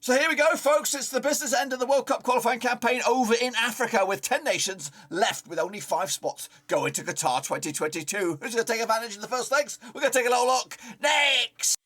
So here we go, folks. It's the business end of the World Cup qualifying campaign over in Africa, with 10 nations left with only 5 spots going to Qatar 2022. Who's going to take advantage in the first legs? We're going to take a little look next.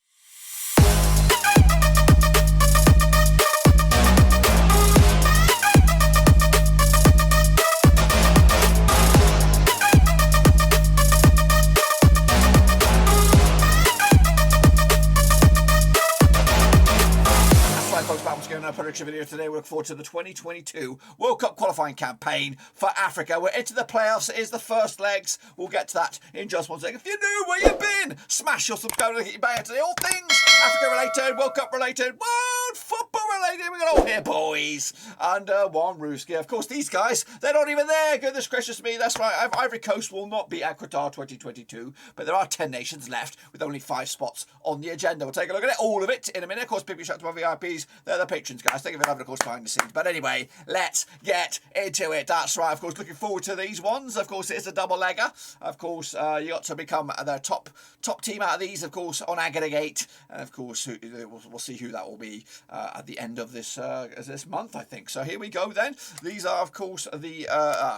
A prediction video today. We look forward to the 2022 World Cup qualifying campaign for Africa. We're into the playoffs. It is the first legs. We'll get to that in just one second. If you knew where you've been, smash your subscribe and get you back today. All things Africa related, World Cup related, world football related. We got all here, boys. And one Ruski. Of course, these guys, they're not even there. Goodness gracious me. That's right. Ivory Coast will not be at Qatar 2022, but there are 10 nations left with only 5 spots on the agenda. We'll take a look at it, all of it, in a minute. Of course, big shout out to my VIPs. They're the patrons, guys. Thank you for having, of course, behind the scenes. But anyway, let's get into it. That's right. Of course, looking forward to these ones. Of course, it's a double legger. Of course, you got to become the top team out of these, of course, on aggregate. And of course, we'll see who that will be at the end of this month, I think. So here we go then. These are, of course, the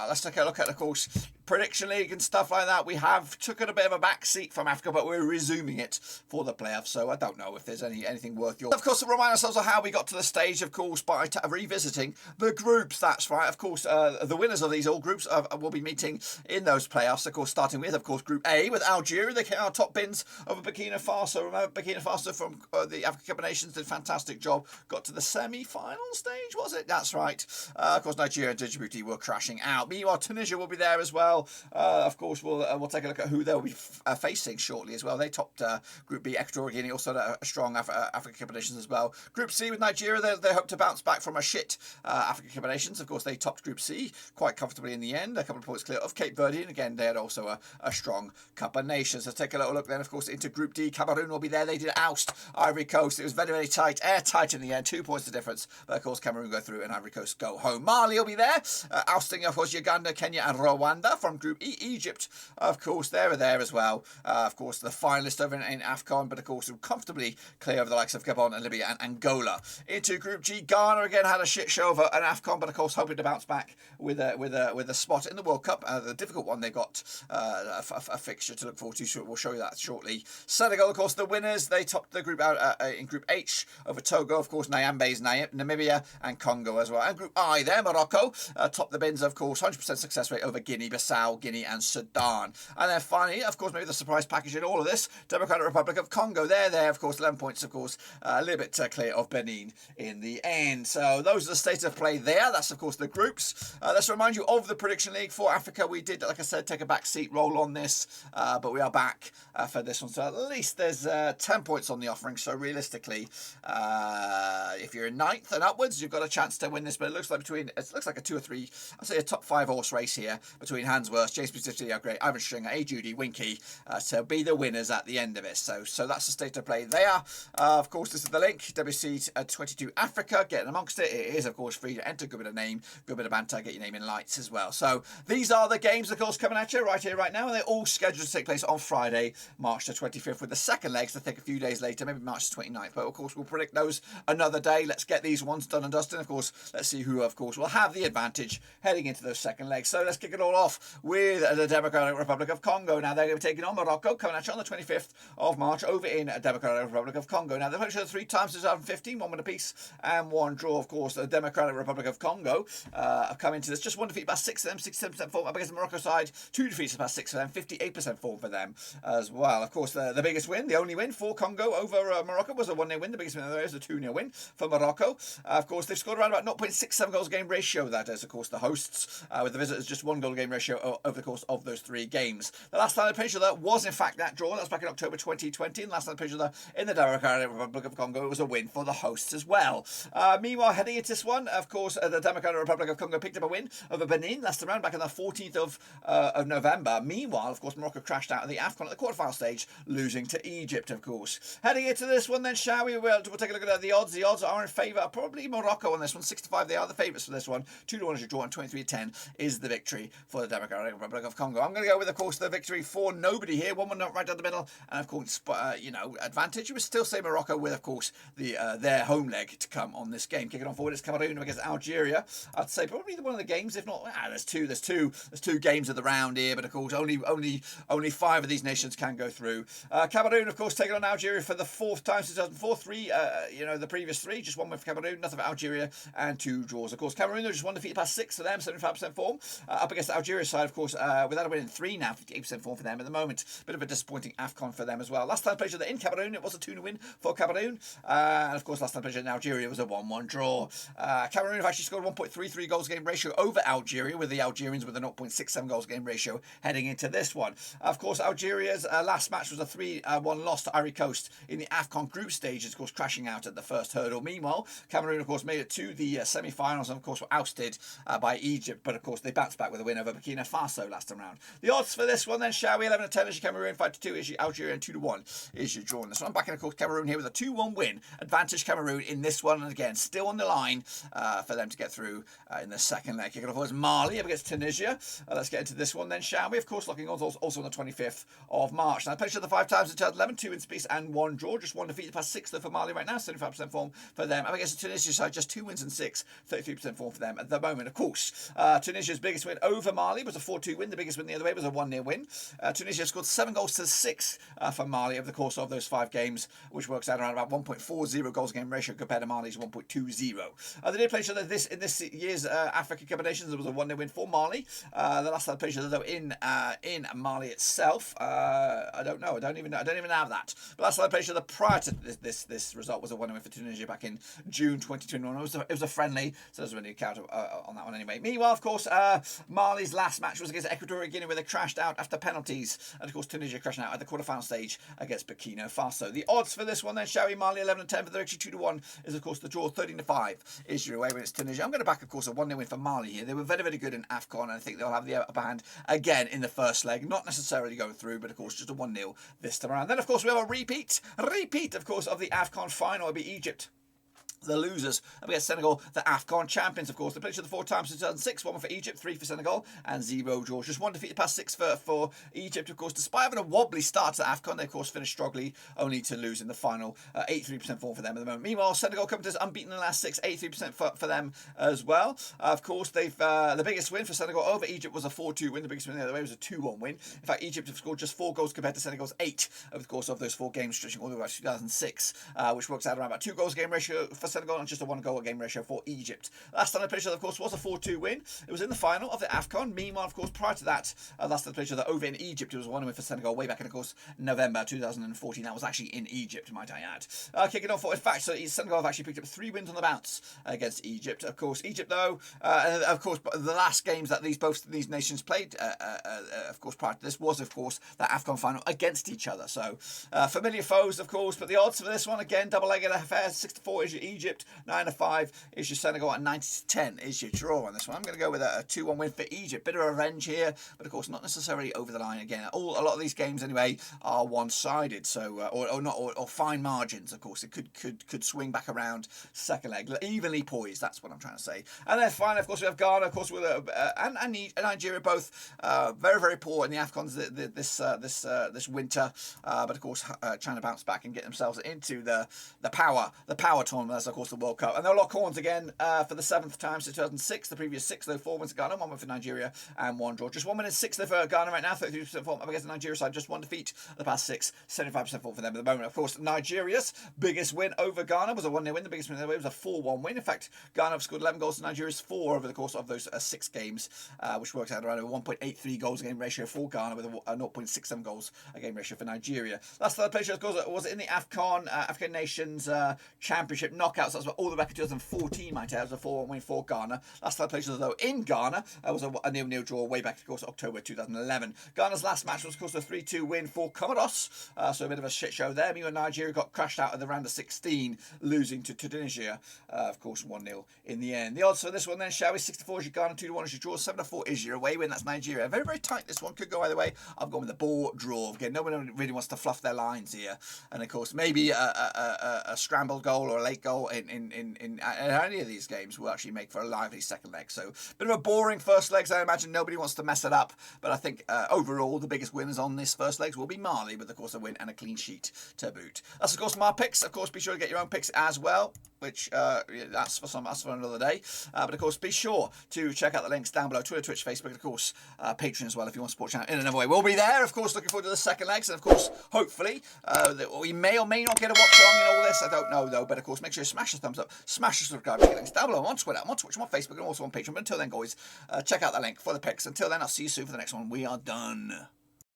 let's take a look at, of course, Prediction League and stuff like that. We have taken a bit of a back seat from Africa, but we're resuming it for the playoffs. So I don't know if there's anything worth your. Of course, to remind ourselves of how we got to the stage, of course, by revisiting the groups. That's right. Of course, the winners of these all groups will be meeting in those playoffs. Of course, starting with, of course, Group A with Algeria. They came out top bins over Burkina Faso. Remember, Burkina Faso from the African Cup of Nations did a fantastic job. Got to the semi-final stage, was it? That's right. Of course, Nigeria and Djibouti were crashing out. Meanwhile, Tunisia will be there as well. Of course, we'll take a look at who they'll be facing shortly as well. They topped Group B. Equatorial Guinea also had a strong African Cup of Nations as well. Group C with Nigeria, they hope to bounce back from a shit African Cup of Nations. Of course, they topped Group C quite comfortably in the end. A couple of points clear of Cape Verde, and again, they had also a strong Cup of Nations. Let's take a little look then, of course, into Group D. Cameroon will be there. They did oust Ivory Coast. It was very, very tight, airtight in the end. 2 points the difference. But of course, Cameroon go through and Ivory Coast go home. Mali will be there, ousting, of course, Uganda, Kenya, and Rwanda. From Group E, Egypt, of course, they were there as well. Of course, the finalists over in AFCON, but of course, comfortably clear over the likes of Gabon and Libya and Angola. Into Group G, Ghana again had a shit show over an AFCON, but of course, hoping to bounce back with a spot in the World Cup. The difficult one, they got a fixture to look forward to. So we'll show you that shortly. Senegal, of course, the winners. They topped the group out in Group H over Togo, of course, Nyambe's Namibia and Congo as well. And Group I there, Morocco topped the bins, of course, 100% success rate over Guinea-Bissau, Guinea and Sudan. And then finally, of course, maybe the surprise package in all of this, Democratic Republic of Congo. They're there, of course, 11 points, of course, a little bit clear of Benin in the end. So those are the state of play there. That's, of course, the groups. Let's remind you of the Prediction League for Africa. We did, like I said, take a back seat roll on this, but we are back for this one. So at least there's 10 points on the offering. So realistically, if you're in 9th and upwards, you've got a chance to win this. But it looks like a 2 or 3, I'd say a top 5 horse race here between Hansworth, James Specifically Great, Ivan Stringer, A. Judy, Winky, to be the winners at the end of it. So that's the state of play there. Of course, this is the link, WC 22 Africa. Get amongst it. It is, of course, free to enter. Good bit of name, good bit of banter. Get your name in lights as well. So these are the games, of course, coming at you right here, right now. And they're all scheduled to take place on Friday, March the 25th, with the second legs to take a few days later, maybe March the 29th. But of course, we'll predict those another day. Let's get these ones done and dusted. Of course, let's see who, of course, will have the advantage heading into those second legs. So let's kick it all off with the Democratic Republic of Congo. Now they're going to be taking on Morocco, coming at you on the 25th of March over in Democratic Republic of Congo. Now they've played 3 times in 2015, 1 win apiece and 1 draw. Of course, the Democratic Republic of Congo have come into this just 1 defeat, about 6 of them, 67% form up against the Morocco side. 2 defeats, about 6 of them, 58% form for them as well. Of course, the biggest win, the only win for Congo over Morocco was a 1-0 win. The biggest win there is a 2-0 win for Morocco. Of course, they've scored around about 0.67 goals game ratio. That is, of course, the hosts, with the visitors just 1 goal game ratio over the course of those 3 games. The last time they played each other was, in fact, that draw. That was back in October 2020. And last time they played each other in the Democratic Republic of Congo, it was a win for the hosts as well. Meanwhile, heading into this one, of course, the Democratic Republic of Congo picked up a win over Benin last round back on the 14th of November. Meanwhile, of course, Morocco crashed out of the AFCON at the quarterfinal stage, losing to Egypt, of course. Heading into this one then, shall we? We'll take a look at the odds. The odds are in favour of probably Morocco on this one. 6-5, they are the favourites for this one. 2-1 is your draw, and 23-10 is the victory for the Democratic Republic of Congo. I'm going to go with, of course, the victory for nobody here. 1-1 not right down the middle, and of course, advantage. You would still say Morocco with, of course, their home leg to come on this game. Kicking on forward, it's Cameroon against Algeria. I'd say probably one of the games, if not, there's two games of the round here, but of course, only 5 of these nations can go through. Cameroon, of course, taking on Algeria for the 4th time since 2004. 3, the previous 3, just 1 win for Cameroon, nothing for Algeria, and 2 draws. Of course, Cameroon, they're just 1 defeated past 6 for them, 75% form. Up against the Algeria side, of course, without a win in 3 now, 58% form for them at the moment. Bit of a disappointing AFCON for them as well. Last time played in Cameroon, it was a 2-0 win for Cameroon. And of course, last time played in Algeria, it was a 1-1 draw. Cameroon have actually scored 1.33 goals game ratio over Algeria, with the Algerians with a 0.67 goals game ratio heading into this one. Of course, Algeria's last match was a 3-1 loss to Ivory Coast in the AFCON group stages, of course, crashing out at the first hurdle. Meanwhile, Cameroon, of course, made it to the semi-finals and, of course, were ousted by Egypt. But, of course, they bounced back with a win over Burkina Faso last time round. The odds for this one, then, shall we? 11-10 is your Cameroon, 5-2 is your Algeria, and 2-1 is your draw in this one. I'm backing, of course, Cameroon here with a 2-1 win. Advantage Cameroon in this one. And, again, still on the line for them to get through in the second leg. Kicking off was Mali up against Tunisia. Let's get into this one, then, shall we? Of course, looking also on the 25th of March. Now, I played the 5 times in 2011, 2 in space and 1 draw. Just 1 defeat past 6 though for Mali right now, 75% form for them. Up against the Tunisia side, just 2 wins and 6, 33% form for them at the moment. Of course, Tunisia's biggest win over Mali was a 4-2 win. The biggest win the other way was a 1-0 win. Tunisia scored 7 goals to 6 for Mali over the course of those 5 games, which works out around about 1.40 goals game ratio compared to Mali's 1.20. They did play each other in this year's African Cup of Nations. There was a 1-0 win for Mali. The last time they played each other though in Mali itself, I don't know. I don't even have that. But last time I played each other prior to this result was a 1-0 win for Tunisia back in June 2021. It was a friendly, so there's really a count on that one anyway. Meanwhile, of course, Mali's last match was against Equatorial Guinea, where they crashed out after penalties, and of course Tunisia crashing out at the quarterfinal stage against Burkina Faso. The odds for this one then, shall we? Mali 11-10 for the victory, 2-1 is of course the draw. 13-5 is your away when it's Tunisia. I'm going to back, of course, a 1-0 win for Mali here. They were very, very good in AFCON, and I think they'll have the upper hand again in the first leg. Not necessarily going through, but of course just a 1-0 this time around. Then of course we have a repeat, of course, of the AFCON final. It'll be Egypt, the losers, up against Senegal, the AFCON champions, of course. They played each other 4 times since 2006, 1 for Egypt, 3 for Senegal, and 0 draws. Just 1 defeated past 6 for Egypt, of course. Despite having a wobbly start to AFCON, they, of course, finished strongly, only to lose in the final. 83% form for them at the moment. Meanwhile, Senegal come to us unbeaten in the last 6, 83% for them as well. Of course, they've the biggest win for Senegal over Egypt was a 4-2 win. The biggest win the other way was a 2-1 win. In fact, Egypt have scored just 4 goals compared to Senegal's 8 over the course of those 4 games, stretching all the way back to 2006, which works out around about 2 goals game ratio for Senegal and just a 1 goal game ratio for Egypt. Last time they played each other, of course, was a 4-2 win. It was in the final of the AFCON. Meanwhile, of course, prior to that, last time they played each other over in Egypt, it was a 1 win for Senegal way back in, of course, November 2014. That was actually in Egypt, might I add. Kicking off, in fact, so Senegal have actually picked up 3 wins on the bounce against Egypt. Of course, Egypt, though, of course, the last games that both these nations played, of course, prior to this was, of course, that AFCON final against each other. So, familiar foes, of course, but the odds for this one, again, double-legged affair. 6-4 is your Egypt, 9-5 is your Senegal, and 90-10 is your draw on this one. I'm going to go with a 2-1 win for Egypt. Bit of revenge here, but of course not necessarily over the line again. A lot of these games anyway are one-sided, so or fine margins. Of course, it could swing back around second leg, evenly poised. That's what I'm trying to say. And then finally, of course, we have Ghana, of course, with and Nigeria, both very, very poor in the AFCONs this winter, but of course trying to bounce back and get themselves into the power tournament. That's of course the World Cup. And they'll lock horns again for the 7th time since 2006. The previous 6, though, 4 wins for Ghana, 1 win for Nigeria, and 1 draw. Just 1 win and 6 though for Ghana right now, 33% form up against the Nigeria side. Just 1 defeat the past 6, 75% form for them at the moment. Of course, Nigeria's biggest win over Ghana was a 1-0 win. The biggest win of the way was a 4-1 win. In fact, Ghana have scored 11 goals to Nigeria's 4 over the course of those 6 games, which works out around a 1.83 goals a game ratio for Ghana with a 0.67 goals a game ratio for Nigeria. Last time I played, of course, was in the AFCON African Nations Championship knockouts. That's all the back in 2014, might add. It was a 4-1 win for Ghana. Last time I played, though, in Ghana, was a 0-0 draw way back, of course, October 2011. Ghana's last match was, of course, a 3-2 win for Comoros, so a bit of a shit show there. Meanwhile, Nigeria got crashed out at the round of 16, losing to Tunisia, of course, 1-0 in the end. The odds for this one then, shall we? 6-4 is your Ghana, 2-1 is your draw, 7-4 is your away win. That's Nigeria. Very, very tight, this one. Could go either way. I've gone with the ball draw. Again, no one really wants to fluff their lines here. And, of course, maybe a scrambled goal or a late goal score in any of these games will actually make for a lively second leg. So bit of a boring first legs. I imagine nobody wants to mess it up, but I think overall the biggest winners on this first legs will be Mali, with of course a win and a clean sheet to boot. That's of course my picks. Of course, be sure to get your own picks as well, which that's for another day. But of course, be sure to check out the links down below: Twitter, Twitch, Facebook, and of course Patreon as well if you want to support the channel in another way. We'll be there, of course. Looking forward to the second legs, and of course, hopefully, we may or may not get a watch along in all this. I don't know though. But of course, make sure you smash the thumbs up, smash the subscribe, links down below. I'm on Twitter, I'm on Twitch, I'm on Facebook, and also on Patreon. But until then, guys, check out the link for the picks. Until then, I'll see you soon for the next one. We are done.